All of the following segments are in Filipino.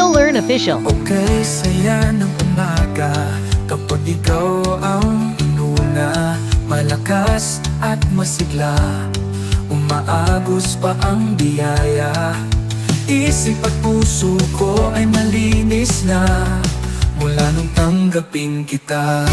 Neil Learn Official. Okay, saya ng umaga kapag ikaw ang inuna. Malakas at masigla, umaagos pa ang biyaya. Isip at puso ko ay malinis na mula nung tanggapin kita.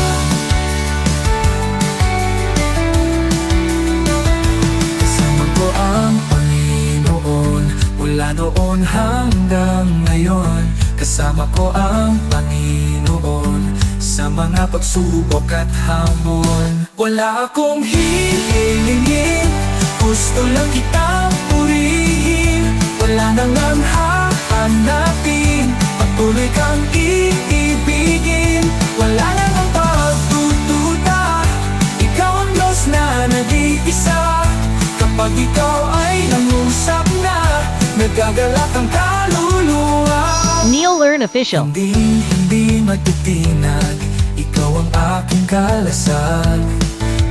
Kasama ko ang Panginoon mula noon hanggang ngayon. Kasama ko ang Panginoon sa mga pagsubok at hamon. Wala akong hihingin, gusto lang kitang purihin. Wala nang ang hahanapin, patuloy kang iibigin. Wala nang ang pagtututa, ikaw ang Diyos na nag-iisa. Kapag ikaw ay nangusap na, nagagalak ang kaluluwa. Neil Learn Official. Hindi matitinag, ikaw ang aking kalasag.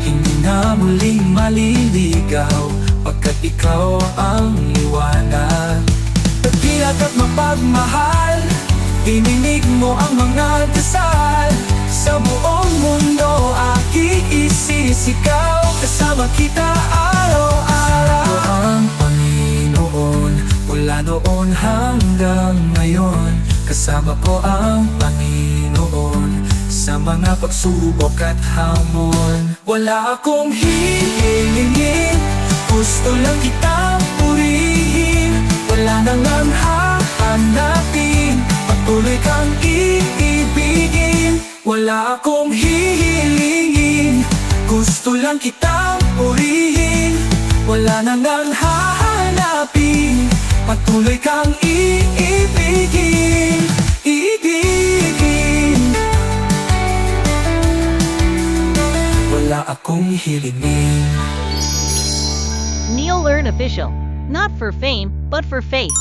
Hindi na muling maliligaw, pagkat ikaw ang liwanag. Tagilat at mapagmahal, dininig mo ang mga dasal. Sa buong mundo aking isisikaw, kasama kita araw-araw. Ako ang Panginoon mula noon hanggang ngayon. Kasama ko ang Panginoon sa mga pagsubok at hamon. Wala akong hihingin, gusto lang kitang purihin. Wala nang ang hahanapin, patuloy kang iibigin. Wala akong hihilingin, gusto lang kitang purihin. Wala nang ang hahanapin, patuloy kang iibigin. Iibigin. Wala akong hilingin. Neil Learn Official. Not for fame, but for faith.